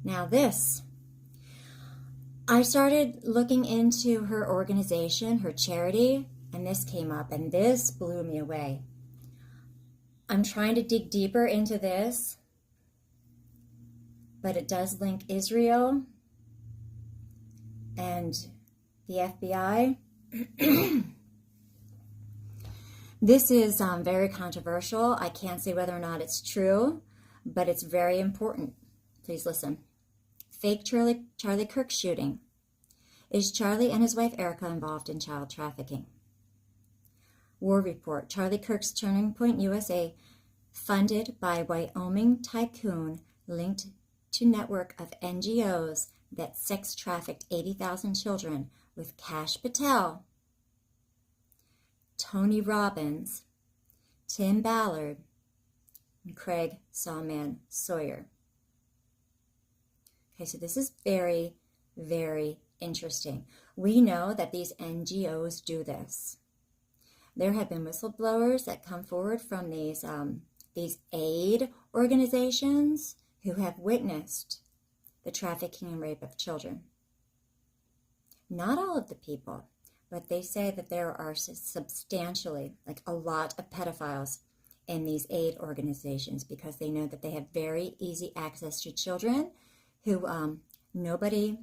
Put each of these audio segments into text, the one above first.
Now this, I started looking into her organization, her charity, and this came up, and this blew me away. I'm trying to dig deeper into this, but it does link Israel and the FBI. This is very controversial. I can't say whether or not it's true, but it's very important. Please listen. Fake Charlie Kirk shooting. Is Charlie and his wife Ericka involved in child trafficking? War report. Charlie Kirk's Turning Point USA, funded by Wyoming tycoon, linked to network of NGOs that sex trafficked 80,000 children with Cash Patel, Tony Robbins, Tim Ballard, and Craig Sawman Sawyer. Okay, so this is very, very interesting. We know that these NGOs do this. There have been whistleblowers that come forward from these aid organizations who have witnessed the trafficking and rape of children. Not all of the people, but they say that there are substantially, like a lot of pedophiles in these aid organizations because they know that they have very easy access to children who nobody,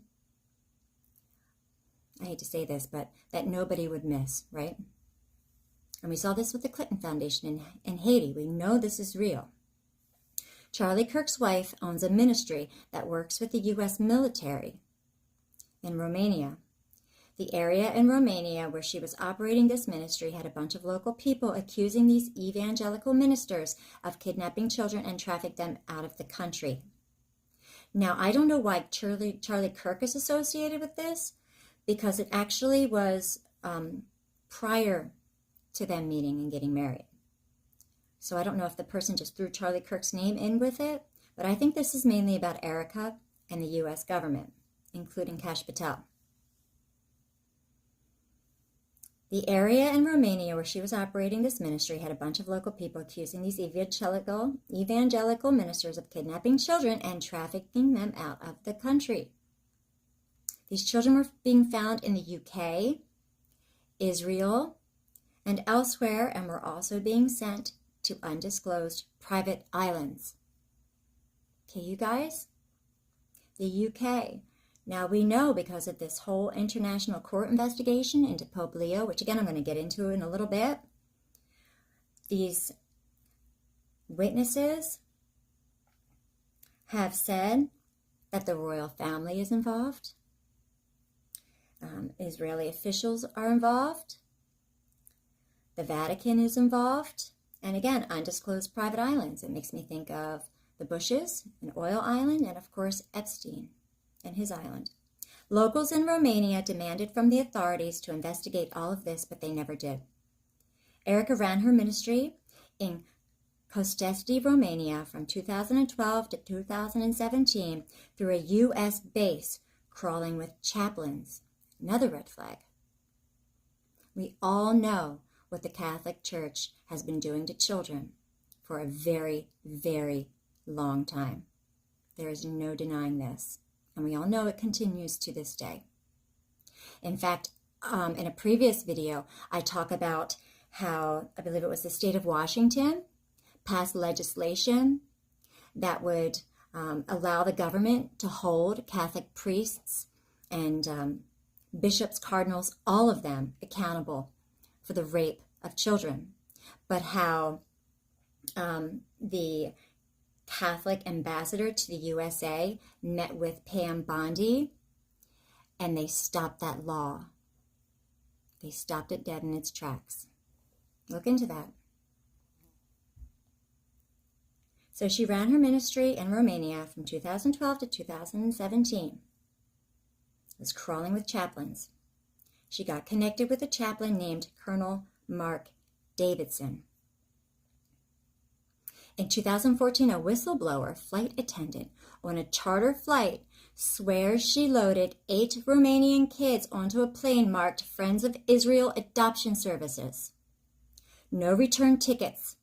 I hate to say this, but that nobody would miss, right? And we saw this with the Clinton Foundation in Haiti. We know this is real. Charlie Kirk's wife owns a ministry that works with the U.S. military in Romania. The area in Romania where she was operating this ministry had a bunch of local people accusing these evangelical ministers of kidnapping children and trafficking them out of the country. Now, I don't know why Charlie Kirk is associated with this, because it actually was prior to them meeting and getting married. So I don't know if the person just threw Charlie Kirk's name in with it, but I think this is mainly about Ericka and the U.S. government, including Cash Patel. The area in Romania where she was operating this ministry had a bunch of local people accusing these evangelical ministers of kidnapping children and trafficking them out of the country. These children were being found in the UK, Israel, and elsewhere, and were also being sent to undisclosed private islands. Okay, you guys? The UK. Now we know because of this whole international court investigation into Pope Leo, which again I'm going to get into in a little bit, these witnesses have said that the royal family is involved. Israeli officials are involved. The Vatican is involved. And again, undisclosed private islands. It makes me think of the Bushes, an oil island, and of course Epstein and his island. Locals in Romania demanded from the authorities to investigate all of this, but they never did. Ericka ran her ministry in Costesti, Romania from 2012 to 2017 through a U.S. base, crawling with chaplains. Another red flag. We all know what the Catholic Church has been doing to children for a very, very long time. There is no denying this. And we all know it continues to this day. In fact, in a previous video, I talk about how, I believe it was the state of Washington, passed legislation that would allow the government to hold Catholic priests and bishops, cardinals, all of them accountable for the rape of children. But how the Catholic ambassador to the USA met with Pam Bondi, and they stopped that law. They stopped it dead in its tracks. Look into that. So she ran her ministry in Romania from 2012 to 2017. Was crawling with chaplains. She got connected with a chaplain named Colonel Mark Davidson. In 2014, a whistleblower flight attendant on a charter flight swears she loaded 8 Romanian kids onto a plane marked Friends of Israel Adoption Services. No return tickets.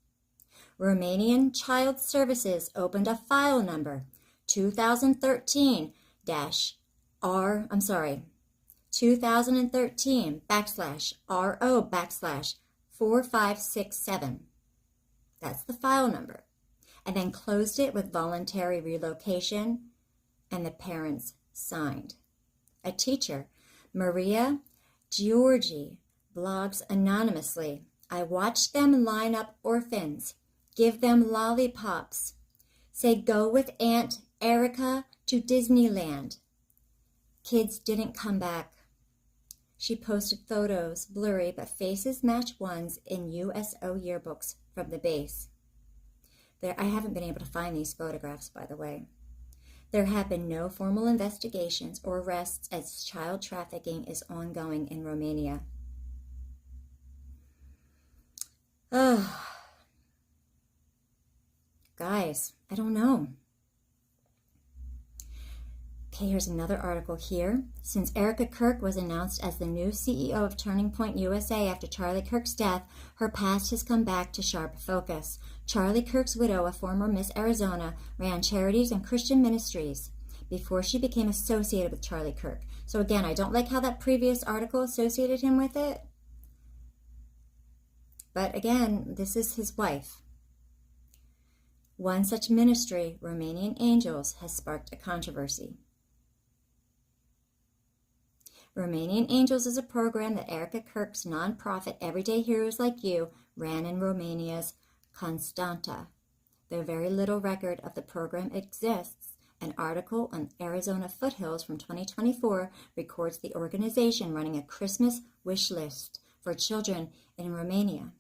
Romanian Child Services opened a file number 2013 2013 /RO/ 4567. That's the file number. And then closed it with voluntary relocation, and the parents signed. A teacher, Maria Giorgi, blogs anonymously. I watched them line up orphans, give them lollipops, say go with Aunt Ericka to Disneyland. Kids didn't come back. She posted photos, blurry, but faces match ones in USO yearbooks from the base. I haven't been able to find these photographs, by the way. There have been no formal investigations or arrests as child trafficking is ongoing in Romania. Guys, I don't know. Okay, here's another article here. Since Ericka Kirk was announced as the new CEO of Turning Point USA after Charlie Kirk's death, her past has come back to sharp focus. Charlie Kirk's widow, a former Miss Arizona, ran charities and Christian ministries before she became associated with Charlie Kirk. So again, I don't like how that previous article associated him with it. But again, this is his wife. One such ministry, Romanian Angels, has sparked a controversy. Romanian Angels is a program that Ericka Kirk's nonprofit Everyday Heroes Like You ran in Romania's Constanta. Though very little record of the program exists, an article on Arizona Foothills from 2024 records the organization running a Christmas wish list for children in Romania.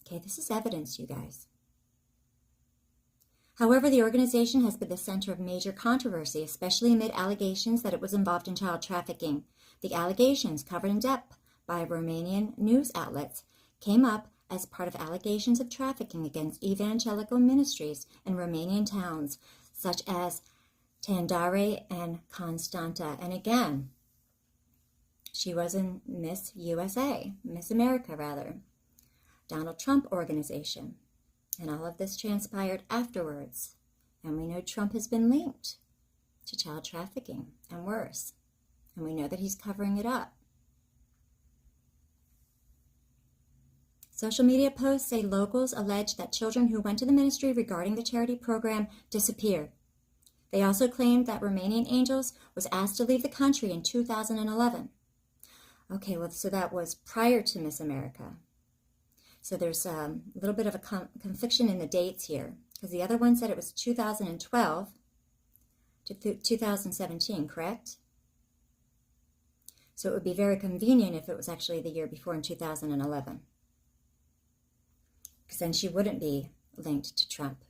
Okay, this is evidence, you guys. However, the organization has been the center of major controversy, especially amid allegations that it was involved in child trafficking. The allegations, covered in depth by Romanian news outlets, came up as part of allegations of trafficking against evangelical ministries in Romanian towns, such as Tandare and Constanta. And again, she was in Miss USA, Miss America rather, Donald Trump organization. And all of this transpired afterwards. And we know Trump has been linked to child trafficking and worse. And we know that he's covering it up. Social media posts say locals allege that children who went to the ministry regarding the charity program disappeared. They also claimed that Romanian Angels was asked to leave the country in 2011. Okay, well, so that was prior to Miss America. So there's a little bit of a confliction in the dates here, because the other one said it was 2012 to 2017, correct? So it would be very convenient if it was actually the year before in 2011, because then she wouldn't be linked to Trump.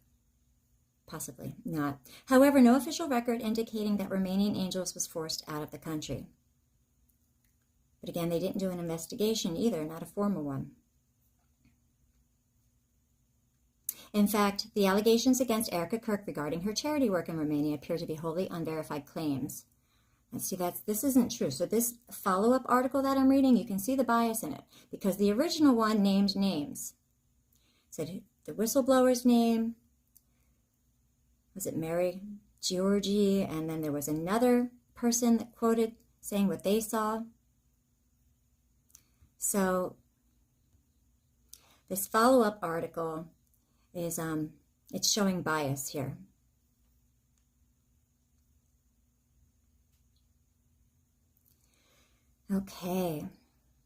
Possibly not. However, no official record indicating that Romanian Angels was forced out of the country. But again, they didn't do an investigation either, not a formal one. In fact, the allegations against Ericka Kirk regarding her charity work in Romania appear to be wholly unverified claims. And see, this isn't true. So this follow-up article that I'm reading, you can see the bias in it, because the original one named names. It said the whistleblower's name, was it Mary Georgie, and then there was another person that quoted saying what they saw. So this follow-up article is it's showing bias here. Okay.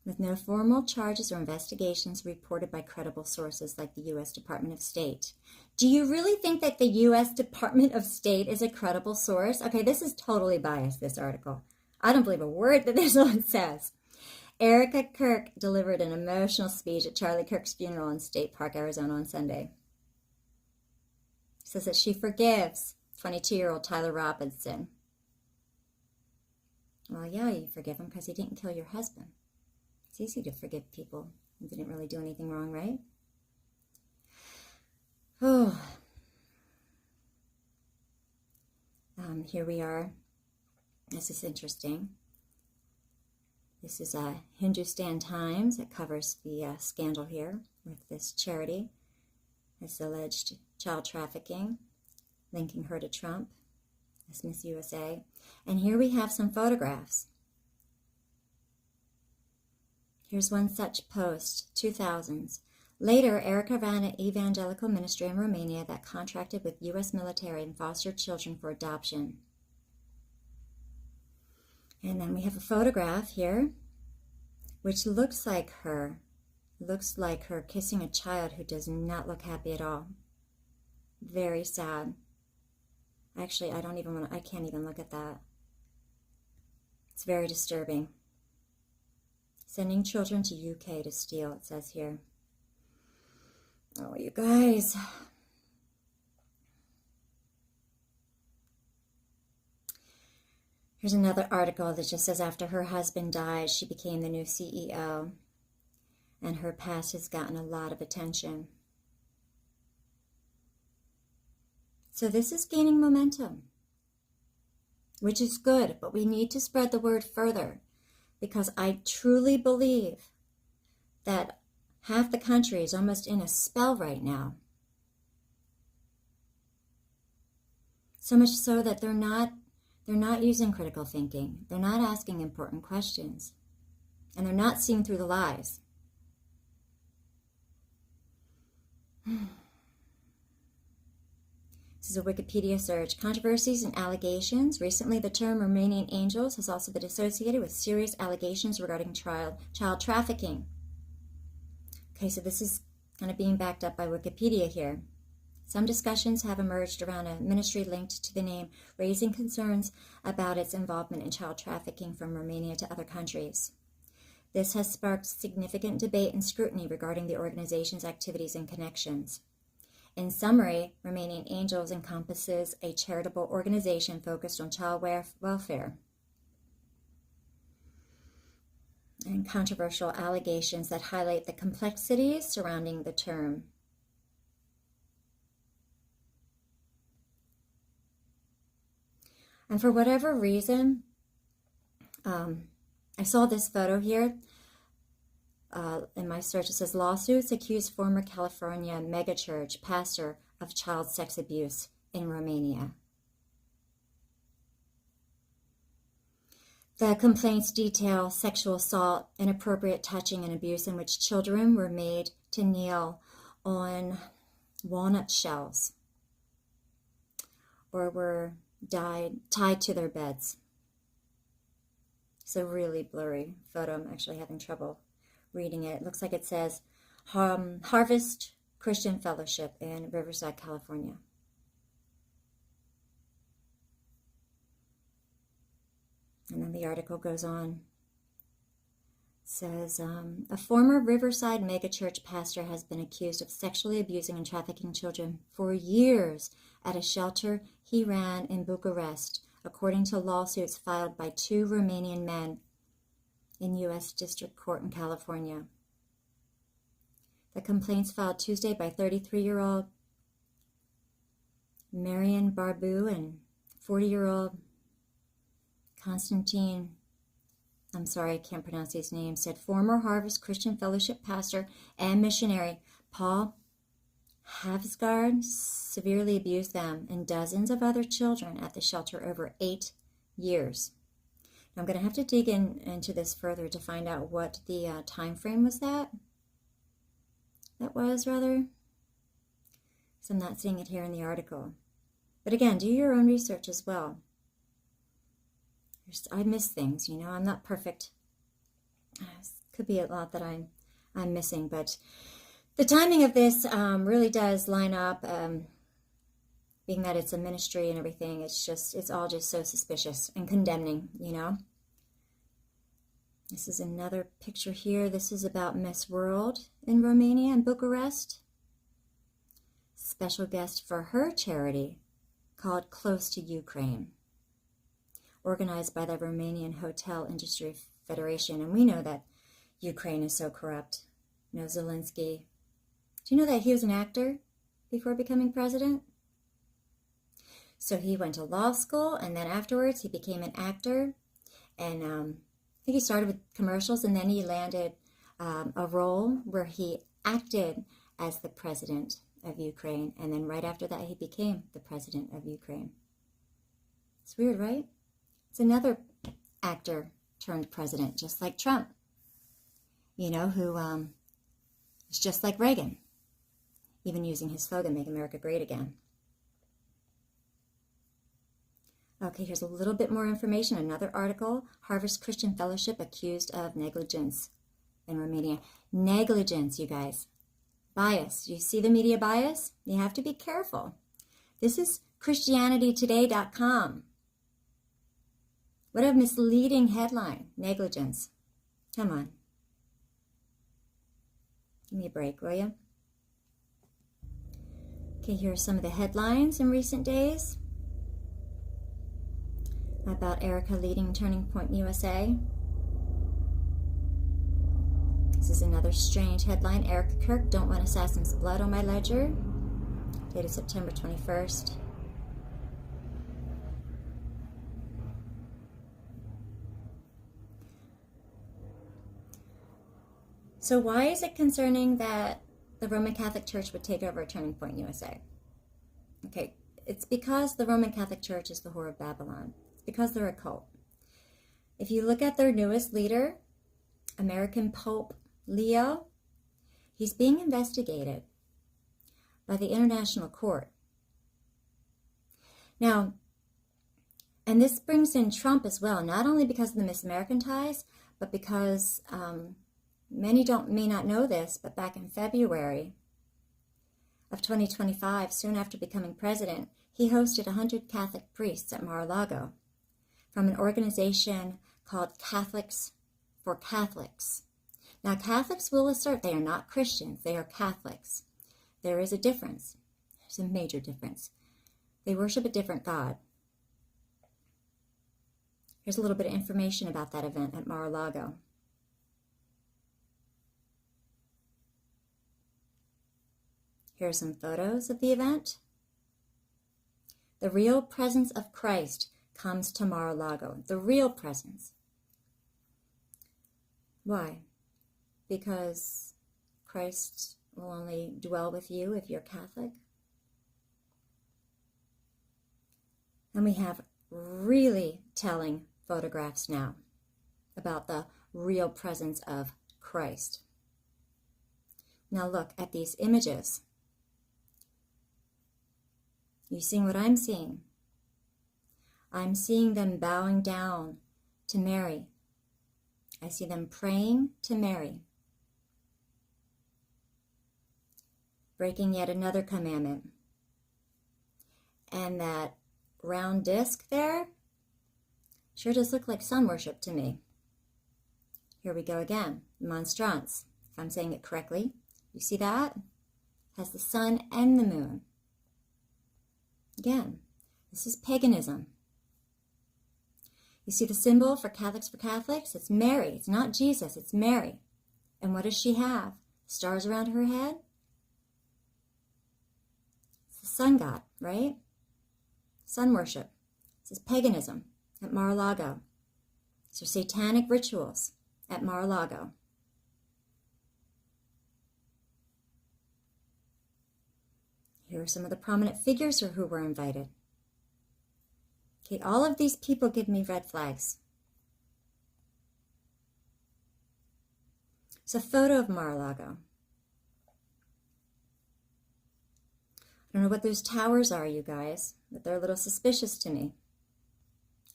With no formal charges or investigations reported by credible sources like the U.S. Department of State. Do you really think that the U.S. Department of State is a credible source? Okay, this is totally biased, this article. I don't believe a word that this one says. Ericka Kirk delivered an emotional speech at Charlie Kirk's funeral in State Park, Arizona on Sunday. Says that she forgives 22-year-old Tyler Robinson. Well, yeah, you forgive him because he didn't kill your husband. It's easy to forgive people who didn't really do anything wrong, right? Oh. Here we are. This is interesting. This is Hindustan Times. It covers the scandal here with this charity. This alleged child trafficking. linking her to Trump as Miss USA. And here we have some photographs. Here's one such post, 2000s. Later, Ericka ran an evangelical ministry in Romania that contracted with U.S. military and fostered children for adoption. And then we have a photograph here, which looks like her kissing a child who does not look happy at all. Very sad. Actually, I can't even look at that. It's very disturbing. Sending children to UK to steal, it says here. Oh, you guys. Here's another article that just says after her husband died, she became the new CEO, and her past has gotten a lot of attention. So this is gaining momentum, which is good, but we need to spread the word further, because I truly believe that half the country is almost in a spell right now. So much so that they're not using critical thinking. They're not asking important questions. And they're not seeing through the lies. This is a Wikipedia search. Controversies and allegations. Recently, the term Romanian angels has also been associated with serious allegations regarding child trafficking. Okay, so this is kind of being backed up by Wikipedia here. Some discussions have emerged around a ministry linked to the name, raising concerns about its involvement in child trafficking from Romania to other countries. This has sparked significant debate and scrutiny regarding the organization's activities and connections. In summary, Romanian Angels encompasses a charitable organization focused on child welfare and controversial allegations that highlight the complexities surrounding the term. And for whatever reason, I saw this photo here in my search. It says, lawsuits accuse former California megachurch pastor of child sex abuse in Romania. The complaints detail sexual assault, inappropriate touching, and abuse in which children were made to kneel on walnut shells or were tied to their beds. It's a really blurry photo. I'm actually having trouble reading it. It looks like it says Harvest Christian Fellowship in Riverside, California. And then the article goes on. It says, a former Riverside megachurch pastor has been accused of sexually abusing and trafficking children for years at a shelter he ran in Bucharest, according to lawsuits filed by 2 Romanian men in U.S. District Court in California. The complaints filed Tuesday by 33-year-old Marian Barbu and 40-year-old Constantine, I'm sorry, I can't pronounce his name, said former Harvest Christian Fellowship pastor and missionary Paul Havsgaard severely abused them and dozens of other children at the shelter over 8 years. Now, I'm going to have to dig into this further to find out what the time frame was that was, rather. So I'm not seeing it here in the article. But again, do your own research as well. I miss things, you know. I'm not perfect. Could be a lot that I'm missing, but the timing of this really does line up, being that it's a ministry and everything. It's all just so suspicious and condemning, you know. This is another picture here. This is about Miss World in Romania and Bucharest. Special guest for her charity called Close to Ukraine, organized by the Romanian Hotel Industry Federation. And we know that Ukraine is so corrupt. You know, Zelensky. Do you know that he was an actor before becoming president? So he went to law school, and then afterwards he became an actor. And I think he started with commercials, and then he landed a role where he acted as the president of Ukraine, and then right after that he became the president of Ukraine. It's weird, right? It's another actor turned president, just like Trump, you know, who is just like Reagan, even using his slogan, "Make America Great Again." Okay, here's a little bit more information. Another article, Harvest Christian Fellowship accused of negligence in Romania. Negligence, you guys. Bias. You see the media bias? You have to be careful. This is ChristianityToday.com. What a misleading headline. Negligence. Come on. Give me a break, will you? Okay, here are some of the headlines in recent days about Ericka leading Turning Point USA. This is another strange headline. Ericka Kirk, don't want assassin's blood on my ledger. Dated September 21st. So why is it concerning that the Roman Catholic Church would take over Turning Point USA? Okay, it's because the Roman Catholic Church is the whore of Babylon. It's because they're a cult. If you look at their newest leader, American Pope Leo, he's being investigated by the International Court. Now, and this brings in Trump as well, not only because of the Miss American ties, but because many may not know this, but back in February of 2025, soon after becoming president, he hosted 100 Catholic priests at Mar-a-Lago from an organization called Catholics for Catholics. Now, Catholics will assert they are not Christians, they are Catholics. There is a difference. There's a major difference. They worship a different God. Here's a little bit of information about that event at Mar-a-Lago. Here are some photos of the event. The real presence of Christ comes to Mar-a-Lago. The real presence. Why? Because Christ will only dwell with you if you're Catholic. And we have really telling photographs now about the real presence of Christ. Now look at these images. You seeing what I'm seeing? I'm seeing them bowing down to Mary. I see them praying to Mary. Breaking yet another commandment. And that round disc there sure does look like sun worship to me. Here we go again. Monstrance, if I'm saying it correctly. You see that? Has the sun and the moon. Again, this is paganism. You see the symbol for Catholics? It's Mary. It's not Jesus, it's Mary. And what does she have? Stars around her head? It's the sun god, right? Sun worship. This is paganism at Mar-a-Lago. These are satanic rituals at Mar-a-Lago. Here are some of the prominent figures who were invited. Okay, all of these people give me red flags. It's a photo of Mar-a-Lago. I don't know what those towers are, you guys, but they're a little suspicious to me.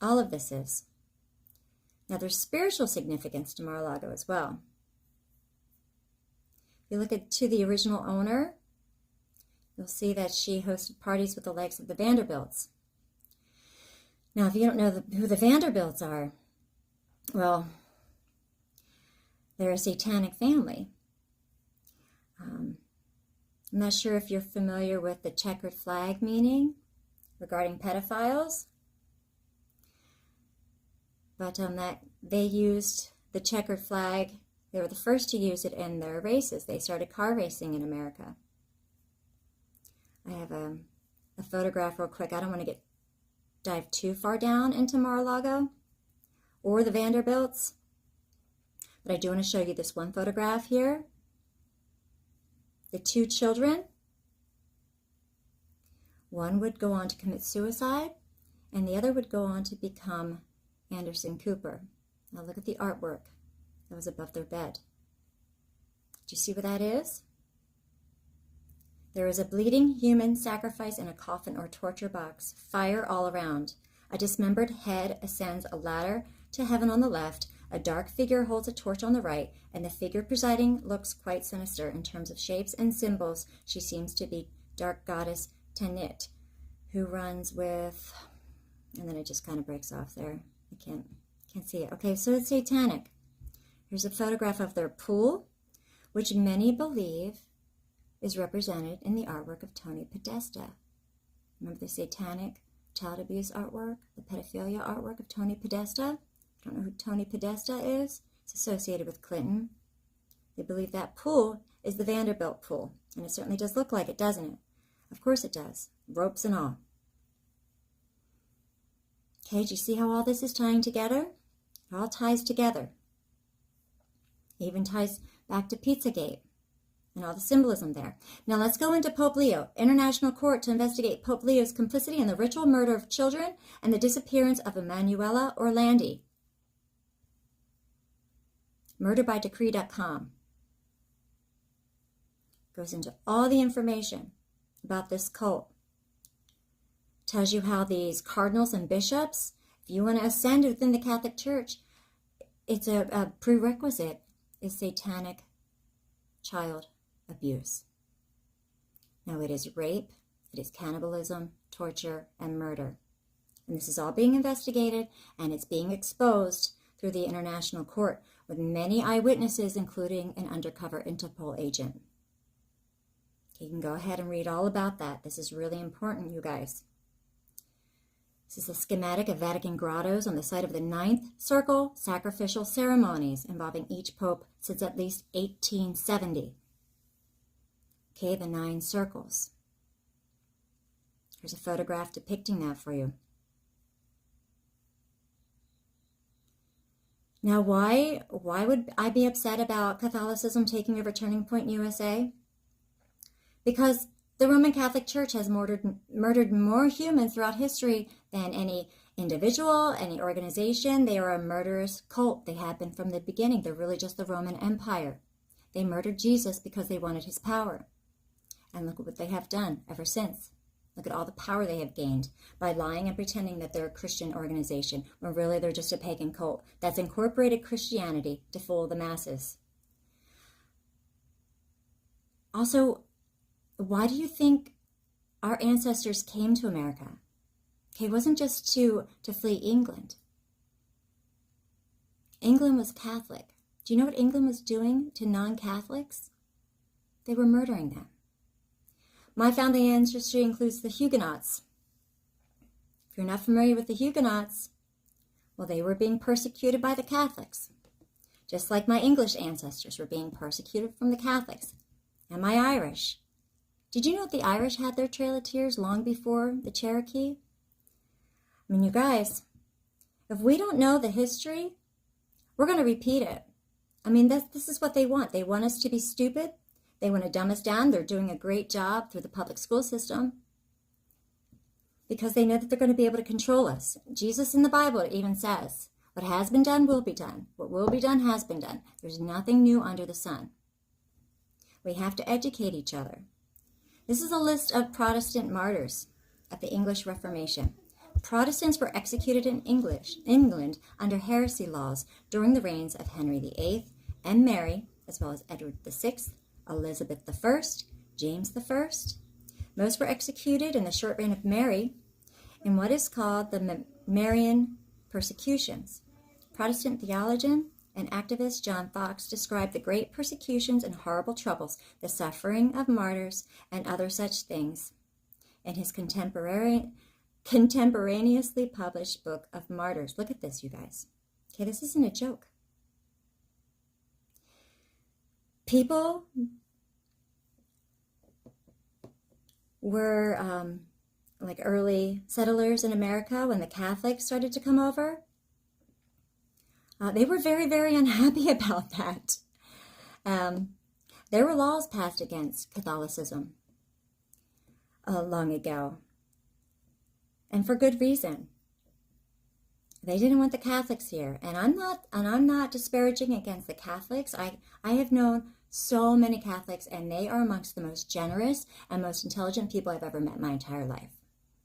All of this is. Now, there's spiritual significance to Mar-a-Lago as well. If you look to the original owner, you'll see that she hosted parties with the likes of the Vanderbilts. Now, if you don't know who the Vanderbilts are, well, they're a satanic family. I'm not sure if you're familiar with the checkered flag meaning regarding pedophiles, but that they used the checkered flag. They were the first to use it in their races. They started car racing in America. I have a photograph real quick. I don't want to dive too far down into Mar-a-Lago or the Vanderbilts, but I do want to show you this one photograph here. The two children One would go on to commit suicide, and the other would go on to become Anderson Cooper. Now look at the artwork that was above their bed. Do you see what that is? There is a bleeding human sacrifice in a coffin or torture box. Fire all around. A dismembered head ascends a ladder to heaven on the left. A dark figure holds a torch on the right, and the figure presiding looks quite sinister. In terms of shapes and symbols, she seems to be dark goddess Tanit, who runs with... And then it just kind of breaks off there. I can't see it. Okay, so it's satanic. Here's a photograph of their pool, which many believe is represented in the artwork of Tony Podesta. Remember the satanic child abuse artwork, the pedophilia artwork of Tony Podesta? Don't know who Tony Podesta is? It's associated with Clinton. They believe that pool is the Vanderbilt pool, and it certainly does look like it, doesn't it? Of course it does, ropes and all. Okay, do you see how all this is tying together? It all ties together. It even ties back to Pizzagate and all the symbolism there. Now let's go into Pope Leo. International Court to investigate Pope Leo's complicity in the ritual murder of children and the disappearance of Emanuela Orlandi. Murderbydecree.com goes into all the information about this cult. Tells you how these cardinals and bishops, if you want to ascend within the Catholic Church, it's a prerequisite is satanic child abuse. Now it is rape, it is cannibalism, torture, and murder. And this is all being investigated, and it's being exposed through the International Court with many eyewitnesses, including an undercover Interpol agent. You can go ahead and read all about that. This is really important, you guys. This is a schematic of Vatican grottos on the site of the 9th circle sacrificial ceremonies involving each pope since at least 1870. Okay, the 9 circles. Here's a photograph depicting that for you. Now, why would I be upset about Catholicism taking over Turning Point USA? Because the Roman Catholic Church has murdered more humans throughout history than any individual, any organization. They are a murderous cult. They have been from the beginning. They're really just the Roman Empire. They murdered Jesus because they wanted his power. And look at what they have done ever since. Look at all the power they have gained by lying and pretending that they're a Christian organization, when really they're just a pagan cult that's incorporated Christianity to fool the masses. Also, why do you think our ancestors came to America? Okay, it wasn't just to flee England. England was Catholic. Do you know what England was doing to non-Catholics? They were murdering them. My family ancestry includes the Huguenots. If you're not familiar with the Huguenots, well, they were being persecuted by the Catholics, just like my English ancestors were being persecuted from the Catholics. And my Irish. Did you know the Irish had their Trail of Tears long before the Cherokee? I mean, you guys, if we don't know the history, we're going to repeat it. I mean, this is what they want. They want us to be stupid. They want to dumb us down. They're doing a great job through the public school system because they know that they're going to be able to control us. Jesus in the Bible even says, what has been done will be done. What will be done has been done. There's nothing new under the sun. We have to educate each other. This is a list of Protestant martyrs of the English Reformation. Protestants were executed in England under heresy laws during the reigns of Henry VIII and Mary, as well as Edward VI, Elizabeth I, James I. Most were executed in the short reign of Mary in what is called the Marian persecutions. Protestant theologian and activist John Fox described the great persecutions and horrible troubles, the suffering of martyrs, and other such things in his contemporaneously published book of Martyrs. Look at this, you guys. Okay, this isn't a joke. People were like early settlers in America when the Catholics started to come over. They were very, very unhappy about that. There were laws passed against Catholicism long ago. and for good reason. They didn't want the Catholics here, and I'm not disparaging against the Catholics. I have known so many Catholics, and they are amongst the most generous and most intelligent people I've ever met in my entire life.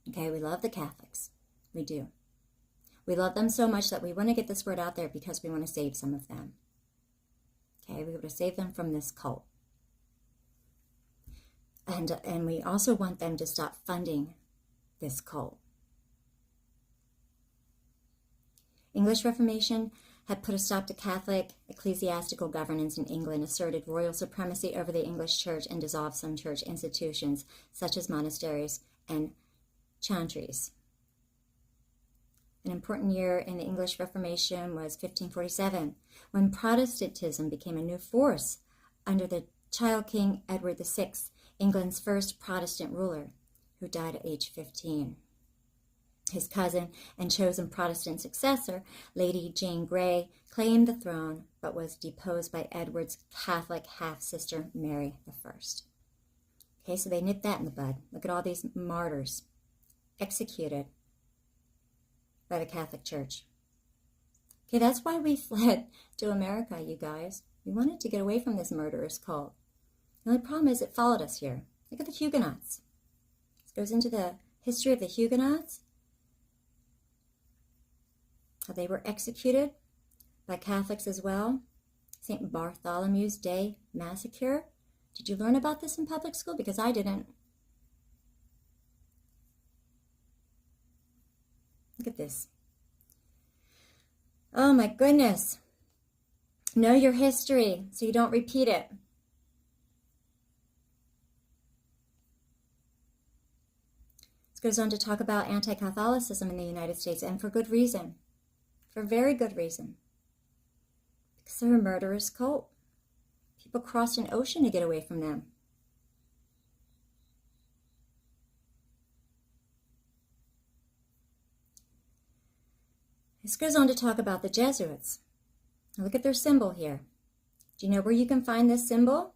Okay, we love the Catholics. We do. We love them so much that we want to get this word out there because we want to save some of them. Okay, we want to save them from this cult. And we also want them to stop funding this cult. English Reformation had put a stop to Catholic ecclesiastical governance in England, asserted royal supremacy over the English church, and dissolved some church institutions, such as monasteries and chantries. An important year in the English Reformation was 1547, when Protestantism became a new force under the child King Edward VI, England's first Protestant ruler, who died at age 15. His cousin and chosen Protestant successor, Lady Jane Grey, claimed the throne, but was deposed by Edward's Catholic half-sister, Mary I. Okay, so they nipped that in the bud. Look at all these martyrs executed by the Catholic Church. Okay, that's why we fled to America, you guys. We wanted to get away from this murderous cult. The only problem is it followed us here. Look at the Huguenots. This goes into the history of the Huguenots. How they were executed by Catholics as well. St. Bartholomew's Day Massacre. Did you learn about this in public school? Because I didn't. Look at this. Oh my goodness. Know your history so you don't repeat it. This goes on to talk about anti-Catholicism in the United States, and for good reason. For very good reason. Because they're a murderous cult. People crossed an ocean to get away from them. This goes on to talk about the Jesuits. Now look at their symbol here. Do you know where you can find this symbol?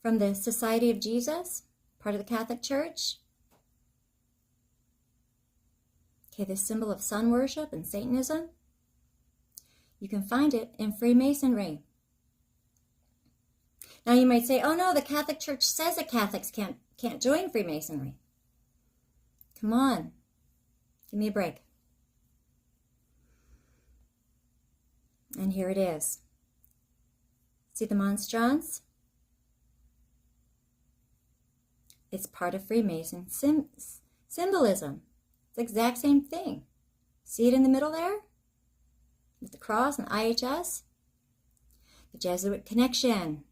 From the Society of Jesus, part of the Catholic Church. Okay, this symbol of sun worship and Satanism. You can find it in Freemasonry. Now you might say, oh no, the Catholic Church says that Catholics can't join Freemasonry. Come on, give me a break. And here it is. See the monstrance? It's part of Freemason symbolism. It's the exact same thing. See it in the middle there? With the cross and IHS? The Jesuit connection.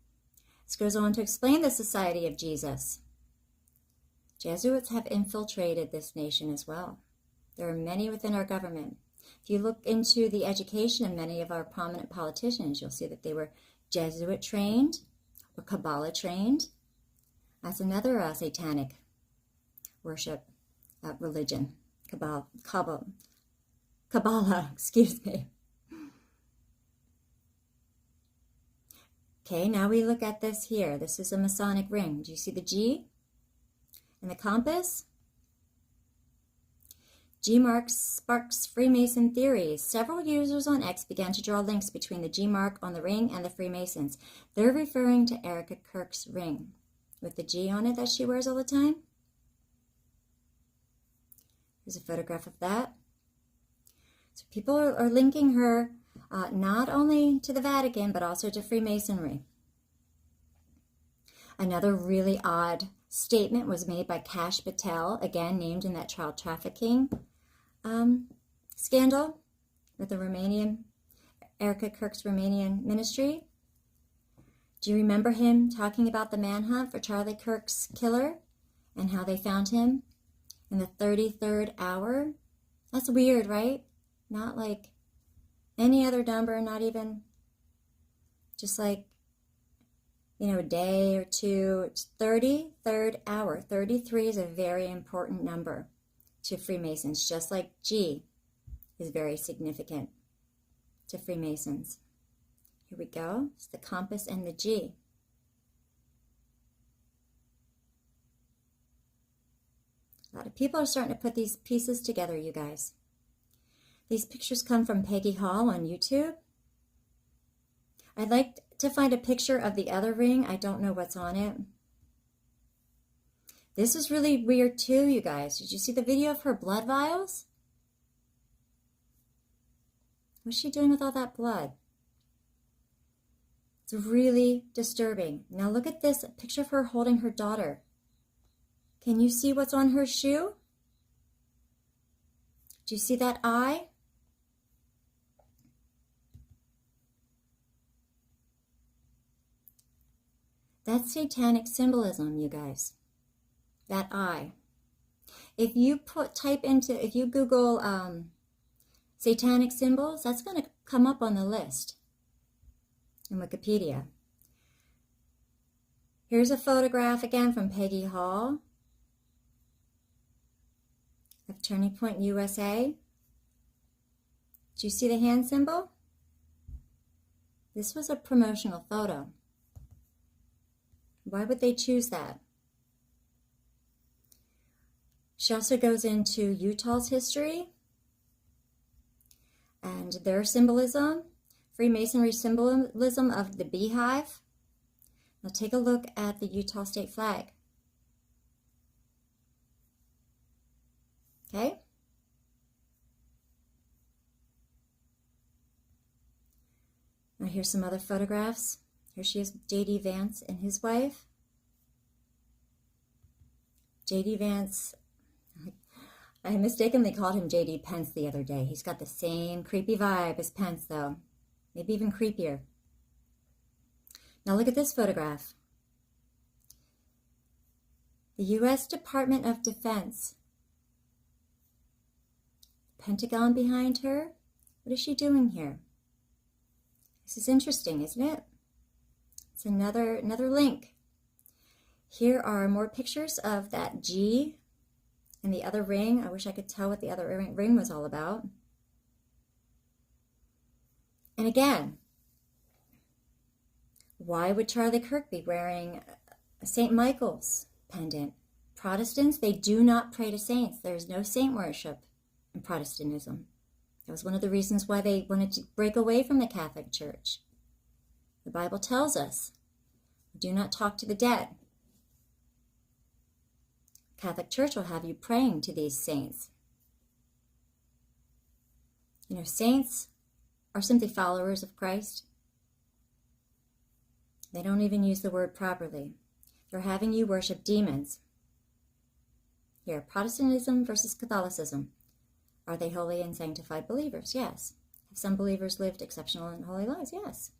This goes on to explain the Society of Jesus. Jesuits have infiltrated this nation as well. There are many within our government. If you look into the education of many of our prominent politicians, you'll see that they were Jesuit trained or Kabbalah trained. That's another satanic worship religion. Kabbalah, excuse me. Okay, now we look at this here. This is a Masonic ring. Do you see the G and the compass? G mark sparks Freemason theories. Several users on X began to draw links between the G mark on the ring and the Freemasons. They're referring to Ericka Kirk's ring with the G on it that she wears all the time. Here's a photograph of that. So people are linking her not only to the Vatican, but also to Freemasonry. Another really odd statement was made by Patel, again named in that child trafficking scandal with the Ericka Kirk's Romanian ministry. Do you remember him talking about the manhunt for Charlie Kirk's killer and how they found him in the 33rd hour? That's weird, right? Not like any other number, not even just like, a day or two. It's 33rd hour. 33 is a very important number to Freemasons, just like G is very significant to Freemasons. Here we go. It's the compass and the G. A lot of people are starting to put these pieces together, you guys. These pictures come from Peggy Hall on YouTube. I'd like to find a picture of the other ring. I don't know what's on it. This is really weird too, you guys. Did you see the video of her blood vials? What's she doing with all that blood? It's really disturbing. Now look at this picture of her holding her daughter. Can you see what's on her shoe? Do you see that eye? That's satanic symbolism, you guys. That eye. If you if you Google satanic symbols, that's going to come up on the list in Wikipedia. Here's a photograph again from Peggy Hall of Turning Point USA. Do you see the hand symbol? This was a promotional photo. Why would they choose that? She also goes into Utah's history and their symbolism, Freemasonry symbolism of the beehive. Now take a look at the Utah state flag. Okay? Now here's some other photographs. Here she is, J.D. Vance and his wife. J.D. Vance, I mistakenly called him J.D. Pence the other day. He's got the same creepy vibe as Pence, though. Maybe even creepier. Now look at this photograph. The U.S. Department of Defense. Pentagon behind her. What is she doing here? This is interesting, isn't it? It's another link. Here are more pictures of that G and the other ring. I wish I could tell what the other ring was all about. And again, why would Charlie Kirk be wearing a St. Michael's pendant? Protestants, they do not pray to saints. There is no saint worship in Protestantism. That was one of the reasons why they wanted to break away from the Catholic Church. The Bible tells us, do not talk to the dead. Catholic Church will have you praying to these saints. You know, saints are simply followers of Christ. They don't even use the word properly. They're having you worship demons. Here, Protestantism versus Catholicism. Are they holy and sanctified believers? Yes. Have some believers lived exceptional and holy lives? Yes.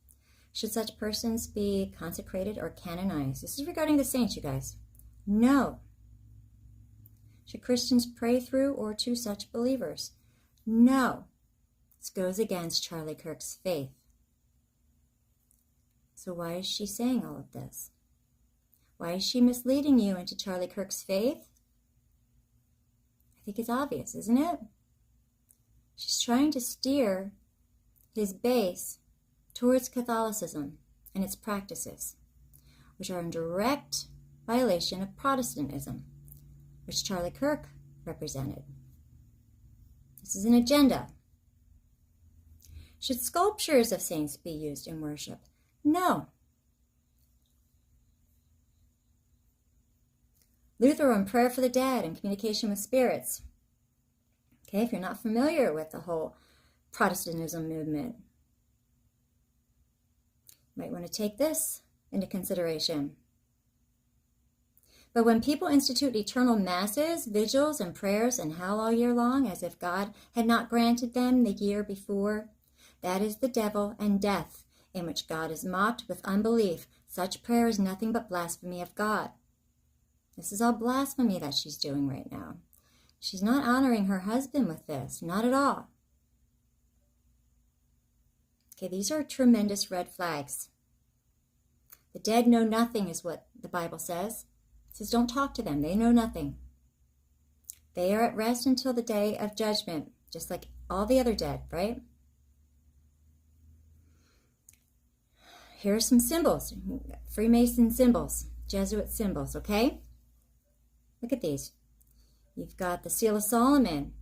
Should such persons be consecrated or canonized? This is regarding the saints, you guys. No. Should Christians pray through or to such believers? No. This goes against Charlie Kirk's faith. So why is she saying all of this? Why is she misleading you into Charlie Kirk's faith? I think it's obvious, isn't it? She's trying to steer his base towards Catholicism and its practices, which are in direct violation of Protestantism, which Charlie Kirk represented. This is an agenda. Should sculptures of saints be used in worship? No. Luther on prayer for the dead and communication with spirits. Okay, if you're not familiar with the whole Protestantism movement, you might want to take this into consideration. But when people institute eternal masses, vigils, and prayers and howl all year long as if God had not granted them the year before, that is the devil and death, in which God is mocked with unbelief. Such prayer is nothing but blasphemy of God. This is all blasphemy that she's doing right now. She's not honoring her husband with this, not at all. Okay, these are tremendous red flags. The dead know nothing is what the Bible says. It says don't talk to them. They know nothing. They are at rest until the day of judgment, just like all the other dead, right? Here are some symbols. Freemason symbols, Jesuit symbols, okay? Look at these. You've got the Seal of Solomon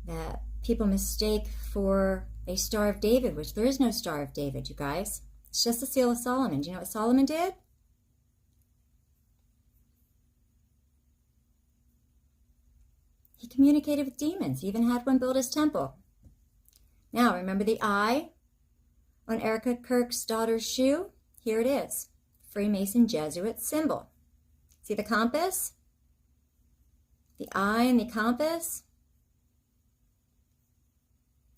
that people mistake for a Star of David, which there is no Star of David, you guys. It's just the Seal of Solomon. Do you know what Solomon did? He communicated with demons. He even had one build his temple. Now, remember the eye on Ericka Kirk's daughter's shoe? Here it is. Freemason Jesuit symbol. See the compass? The eye and the compass?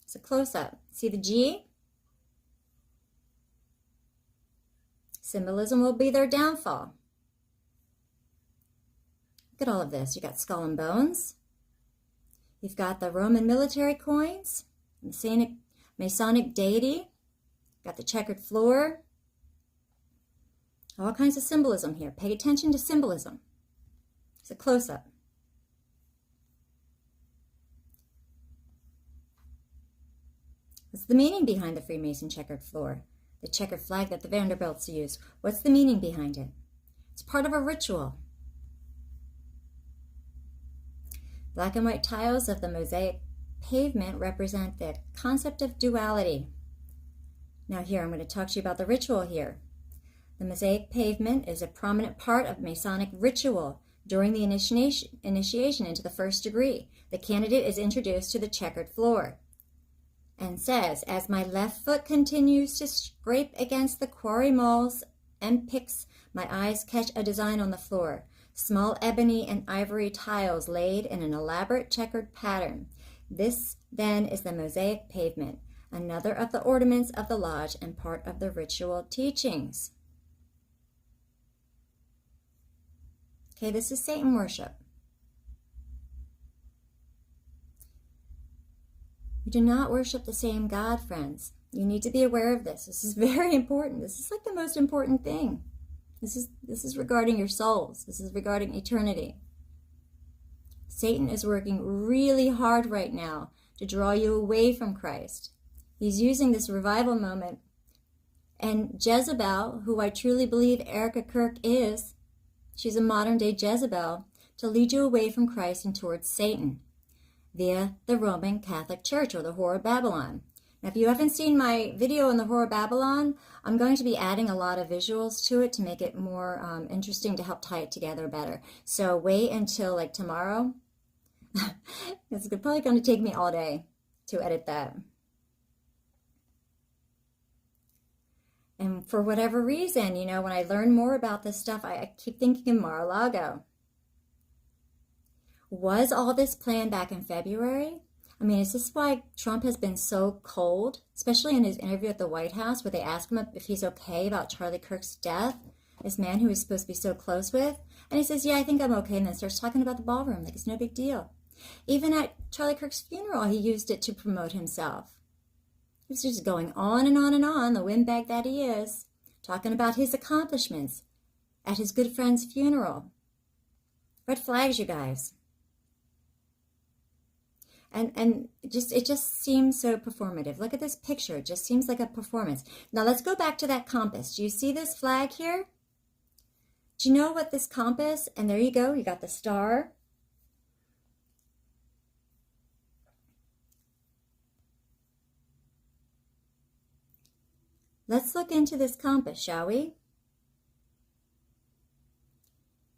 It's a close-up. See the G? Symbolism will be their downfall. Look at all of this. You got skull and bones. You've got the Roman military coins, Masonic deity, got the checkered floor. All kinds of symbolism here. Pay attention to symbolism. It's a close-up. What's the meaning behind the Freemason checkered floor? The checkered flag that the Vanderbilts use. What's the meaning behind it? It's part of a ritual. Black and white tiles of the mosaic pavement represent the concept of duality. Now here, I'm going to talk to you about the ritual here. The mosaic pavement is a prominent part of Masonic ritual during the initiation into the first degree. The candidate is introduced to the checkered floor and says, as my left foot continues to scrape against the quarry moles and picks, my eyes catch a design on the floor. Small ebony and ivory tiles laid in an elaborate checkered pattern. This, then, is the mosaic pavement, another of the ornaments of the lodge and part of the ritual teachings. Okay, this is Satan worship. We do not worship the same God, friends. You need to be aware of this. This is very important. This is like the most important thing. This is regarding your souls. This is regarding eternity. Satan is working really hard right now to draw you away from Christ. He's using this revival moment. And Jezebel, who I truly believe Ericka Kirk is, she's a modern day Jezebel, to lead you away from Christ and towards Satan via the Roman Catholic Church or the Whore of Babylon. Now, if you haven't seen my video on the Whore of Babylon, I'm going to be adding a lot of visuals to it to make it more interesting to help tie it together better. So wait until like tomorrow. It's probably going to take me all day to edit that. And for whatever reason, you know, when I learn more about this stuff, I keep thinking of Mar-a-Lago. Was all this planned back in February? I mean, is this why Trump has been so cold, especially in his interview at the White House, where they ask him if he's okay about Charlie Kirk's death, this man who he's supposed to be so close with? And he says, yeah, I think I'm okay, and then starts talking about the ballroom like it's no big deal. Even at Charlie Kirk's funeral, he used it to promote himself. He was just going on and on and on, the windbag that he is, talking about his accomplishments at his good friend's funeral. Red flags, you guys. And it just seems so performative. Look at this picture. It just seems like a performance. Now let's go back to that compass. Do you see this flag here? Do you know what this compass, and there you go, you got the star. Let's look into this compass, shall we?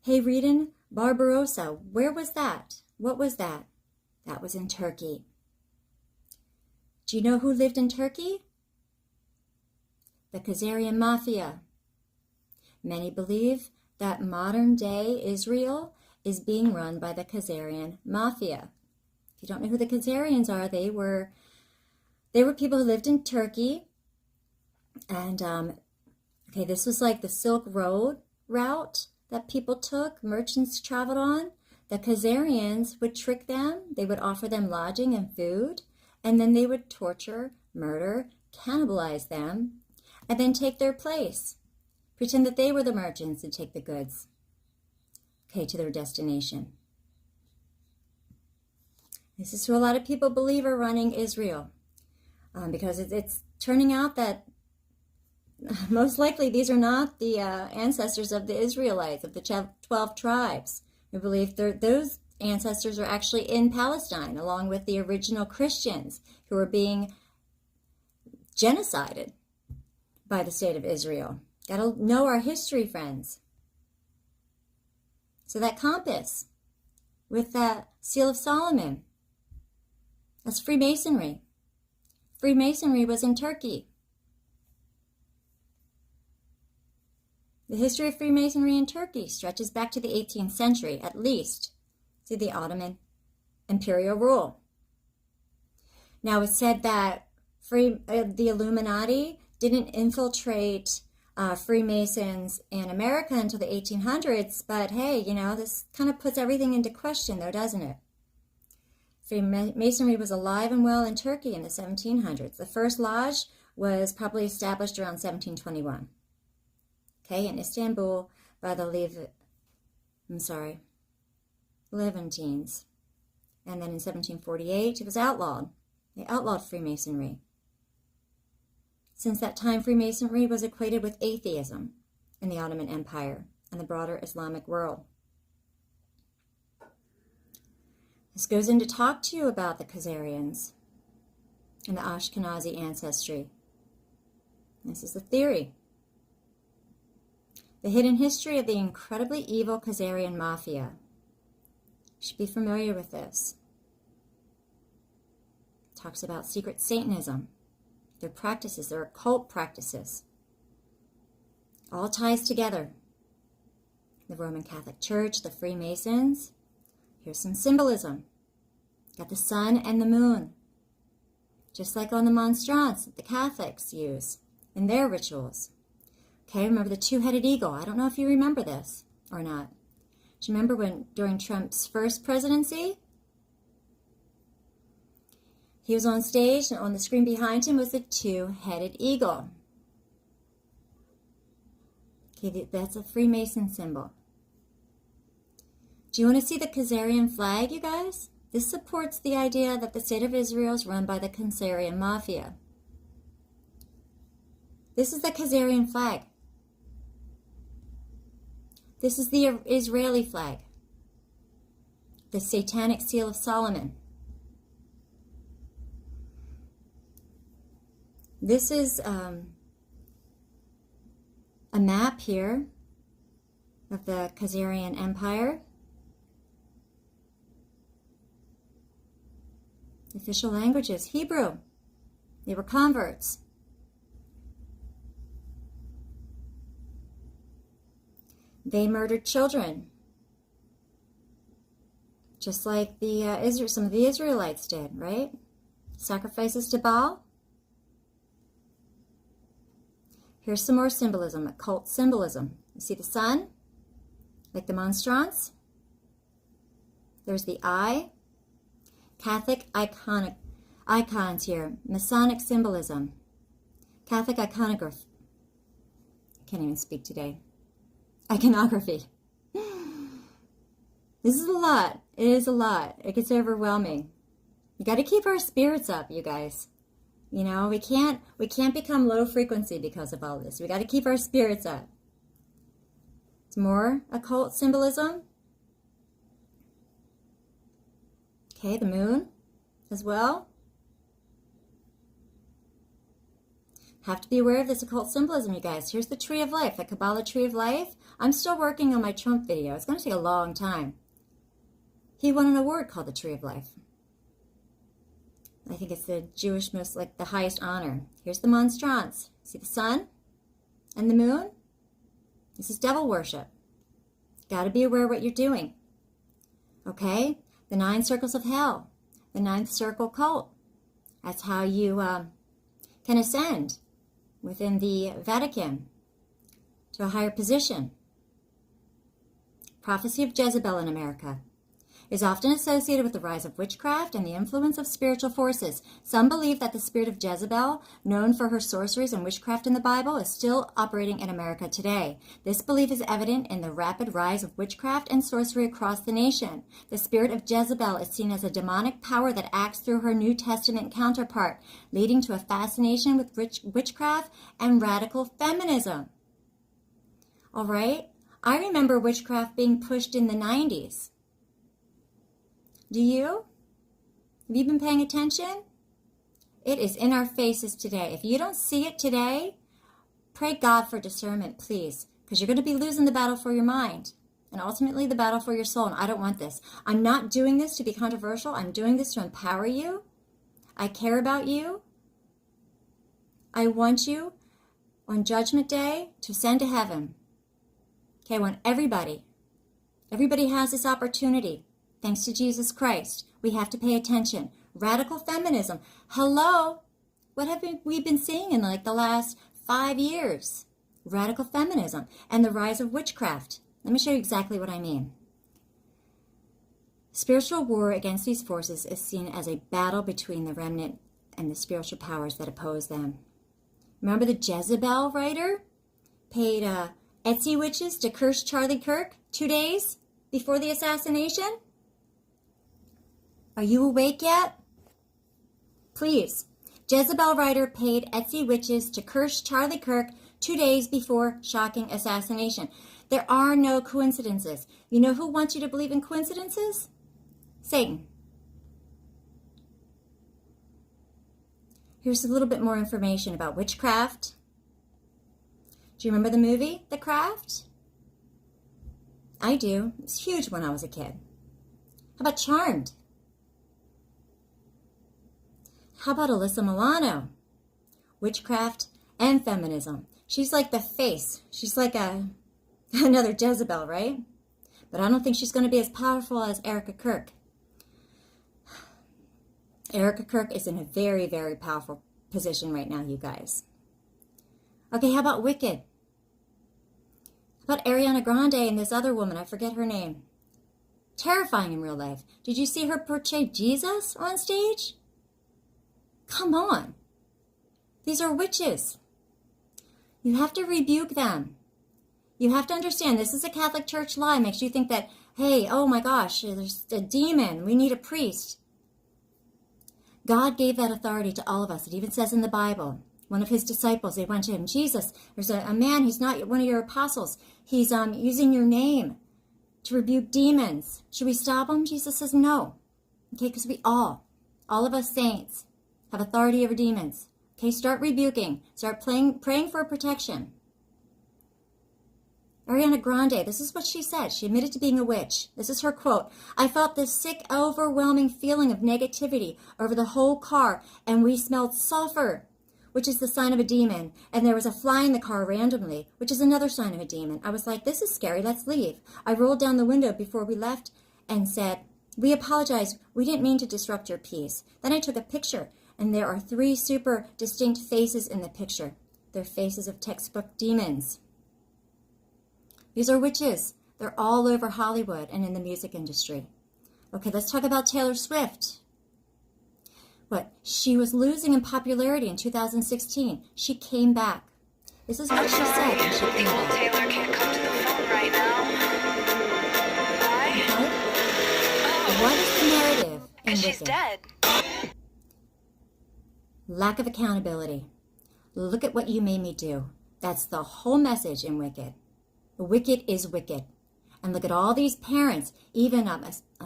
Hayreddin Barbarossa, where was that? What was that? That was in Turkey. Do you know who lived in Turkey? The Khazarian Mafia. Many believe that modern-day Israel is being run by the Khazarian Mafia. If you don't know who the Khazarians are, they were people who lived in Turkey. And, okay, this was like the Silk Road route that people took, merchants traveled on. The Khazarians would trick them, they would offer them lodging and food, and then they would torture, murder, cannibalize them, and then take their place. Pretend that they were the merchants and take the goods, okay, to their destination. This is who a lot of people believe are running Israel, because it's turning out that most likely these are not the ancestors of the Israelites, of the 12 tribes. We believe those ancestors are actually in Palestine, along with the original Christians who were being genocided by the state of Israel. Got to know our history, friends. So that compass with that seal of Solomon, that's Freemasonry. Freemasonry was in Turkey. The history of Freemasonry in Turkey stretches back to the 18th century, at least, to the Ottoman imperial rule. Now, it's said that the Illuminati didn't infiltrate Freemasons in America until the 1800s, but hey, you know, this kind of puts everything into question, though, doesn't it? Freemasonry was alive and well in Turkey in the 1700s. The first lodge was probably established around 1721. Okay, in Istanbul by the Levantines. And then in 1748, it was outlawed. They outlawed Freemasonry. Since that time, Freemasonry was equated with atheism in the Ottoman Empire and the broader Islamic world. This goes in to talk to you about the Khazarians and the Ashkenazi ancestry. This is the theory. The hidden history of the incredibly evil Khazarian mafia. You should be familiar with this. It talks about secret Satanism, their practices, their occult practices. All ties together. The Roman Catholic Church, the Freemasons. Here's some symbolism. Got the sun and the moon. Just like on the monstrance that the Catholics use in their rituals. Okay, remember the two-headed eagle. I don't know if you remember this or not. Do you remember when, during Trump's first presidency, he was on stage and on the screen behind him was the two-headed eagle. Okay, that's a Freemason symbol. Do you want to see the Khazarian flag, you guys? This supports the idea that the state of Israel is run by the Khazarian mafia. This is the Khazarian flag. This is the Israeli flag. The satanic seal of Solomon. This is a map here of the Khazarian Empire. The official languages, Hebrew. They were converts. They murdered children, just like some of the Israelites did, right? Sacrifices to Baal. Here's some more symbolism, occult symbolism. You see the sun, like the monstrance. There's the eye. Catholic icons here, Masonic symbolism. Catholic iconography. Can't even speak today. Iconography. This is a lot. It is a lot. It gets overwhelming. You got to keep our spirits up, you guys. You know, we can't become low frequency because of all this. We got to keep our spirits up. Some more occult symbolism. Okay, the moon as well. Have to be aware of this occult symbolism, you guys. Here's the tree of life, the Kabbalah tree of life. I'm still working on my Trump video. It's going to take a long time. He won an award called the Tree of Life. I think it's the Jewish the highest honor. Here's the monstrance. See the sun and the moon? This is devil worship. Got to be aware of what you're doing. Okay? The 9 circles of hell. The 9th circle cult. That's how you can ascend within the Vatican to a higher position. Prophecy of Jezebel in America is often associated with the rise of witchcraft and the influence of spiritual forces. Some believe that the spirit of Jezebel, known for her sorceries and witchcraft in the Bible, is still operating in America today. This belief is evident in the rapid rise of witchcraft and sorcery across the nation. The spirit of Jezebel is seen as a demonic power that acts through her New Testament counterpart, leading to a fascination with witchcraft and radical feminism. All right? I remember witchcraft being pushed in the 90s. Do you? Have you been paying attention? It is in our faces today. If you don't see it today, pray God for discernment, please, because you're going to be losing the battle for your mind and ultimately the battle for your soul, and I don't want this. I'm not doing this to be controversial. I'm doing this to empower you. I care about you. I want you on Judgment Day to ascend to heaven. Okay, I want everybody has this opportunity. Thanks to Jesus Christ, we have to pay attention. Radical feminism. Hello? What have we been seeing in like the last 5 years? Radical feminism and the rise of witchcraft. Let me show you exactly what I mean. Spiritual war against these forces is seen as a battle between the remnant and the spiritual powers that oppose them. Remember the Jezebel writer paid Etsy witches to curse Charlie Kirk 2 days before the assassination? Are you awake yet? Please. Jezebel writer paid Etsy witches to curse Charlie Kirk 2 days before shocking assassination. There are no coincidences. You know who wants you to believe in coincidences? Satan. Here's a little bit more information about witchcraft. Do you remember the movie, The Craft? I do. It was huge when I was a kid. How about Charmed? How about Alyssa Milano? Witchcraft and feminism. She's like the face. She's like another Jezebel, right? But I don't think she's going to be as powerful as Ericka Kirk. Ericka Kirk is in a very, very powerful position right now, you guys. Okay, how about Wicked? How about Ariana Grande and this other woman? I forget her name. Terrifying in real life. Did you see her portray Jesus on stage? Come on. These are witches. You have to rebuke them. You have to understand this is a Catholic Church lie. It makes you think that, hey, oh my gosh, there's a demon. We need a priest. God gave that authority to all of us. It even says in the Bible, one of his disciples, they went to him, Jesus, there's a man who's not one of your apostles. He's using your name to rebuke demons. Should we stop him? Jesus says no. Okay, because we all of us saints, have authority over demons. Okay, start rebuking. Start praying for protection. Ariana Grande, this is what she said. She admitted to being a witch. This is her quote. I felt this sick, overwhelming feeling of negativity over the whole car, and we smelled sulfur, which is the sign of a demon. And there was a fly in the car randomly, which is another sign of a demon. I was like, this is scary. Let's leave. I rolled down the window before we left and said, we apologize. We didn't mean to disrupt your peace. Then I took a picture, and there are 3 super distinct faces in the picture. They're faces of textbook demons. These are witches. They're all over Hollywood and in the music industry. Okay, let's talk about Taylor Swift. What? She was losing in popularity in 2016. She came back. This is what she said when she came back. Taylor can't come to the phone right now. Why? What is the narrative in Because she's Wicked? dead. Lack of accountability. Look at what you made me do. That's the whole message in Wicked. Wicked is wicked. And look at all these parents, even, I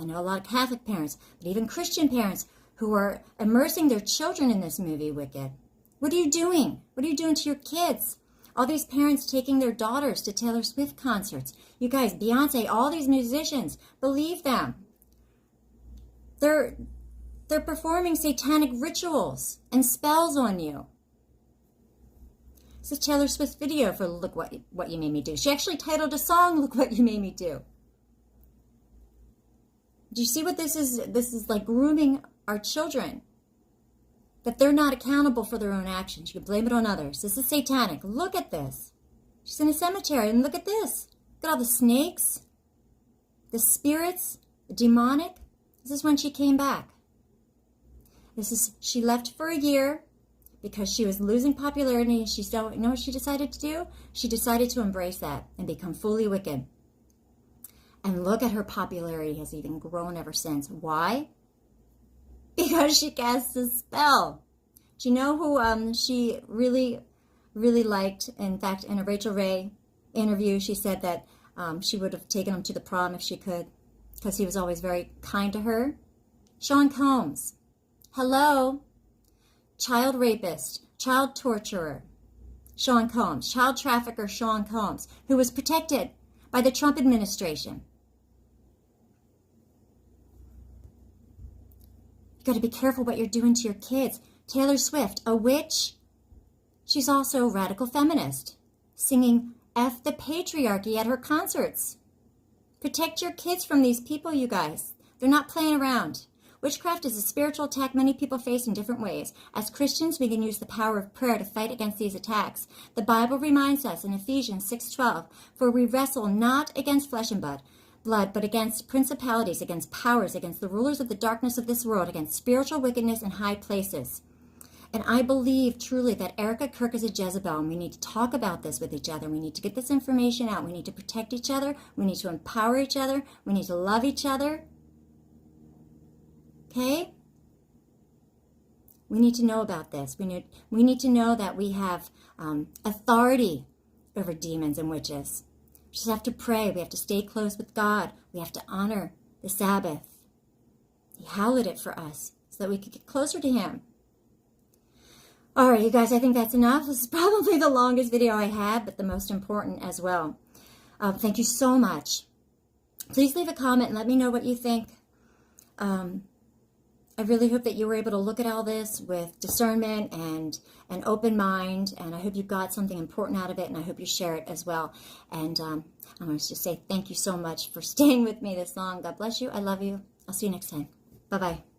know a lot of Catholic parents, but even Christian parents who are immersing their children in this movie, Wicked. What are you doing? What are you doing to your kids? All these parents taking their daughters to Taylor Swift concerts. You guys, Beyonce, all these musicians, believe them. They're performing satanic rituals and spells on you. It's a Taylor Swift video for Look What You Made Me Do. She actually titled a song, Look What You Made Me Do. Do you see what this is? This is like grooming our children. That they're not accountable for their own actions. You can blame it on others. This is satanic. Look at this. She's in a cemetery, and look at this. Look at all the snakes, the spirits, the demonic. This is when she came back. She left for a year because she was losing popularity. You know what she decided to do? She decided to embrace that and become fully wicked. And look at her popularity has even grown ever since. Why? Because she casts a spell. Do you know who she really, really liked? In fact, in a Rachel Ray interview, she said that she would have taken him to the prom if she could, because he was always very kind to her. Sean Combs. Hello? Child rapist, child torturer, Sean Combs. Child trafficker, Sean Combs, who was protected by the Trump administration. You got to be careful what you're doing to your kids. Taylor Swift, a witch. She's also a radical feminist, singing F the patriarchy at her concerts. Protect your kids from these people, you guys. They're not playing around. Witchcraft is a spiritual attack many people face in different ways. As Christians, we can use the power of prayer to fight against these attacks. The Bible reminds us in Ephesians 6:12, for we wrestle not against flesh and blood, but against principalities, against powers, against the rulers of the darkness of this world, against spiritual wickedness in high places. And I believe truly that Ericka, Kirk is a Jezebel, and we need to talk about this with each other. We need to get this information out. We need to protect each other. We need to empower each other. We need to love each other. Okay? We need to know about this. We need to know that we have authority over demons and witches. We just have to pray. We have to stay close with God. We have to honor the Sabbath. He hallowed it for us so that we could get closer to Him. All right, you guys, I think that's enough. This is probably the longest video I had, but the most important as well. Thank you so much. Please leave a comment and let me know what you think. I really hope that you were able to look at all this with discernment and an open mind, and I hope you got something important out of it, and I hope you share it as well. And I want to just say thank you so much for staying with me this long. God bless you. I love you. I'll see you next time. Bye-bye.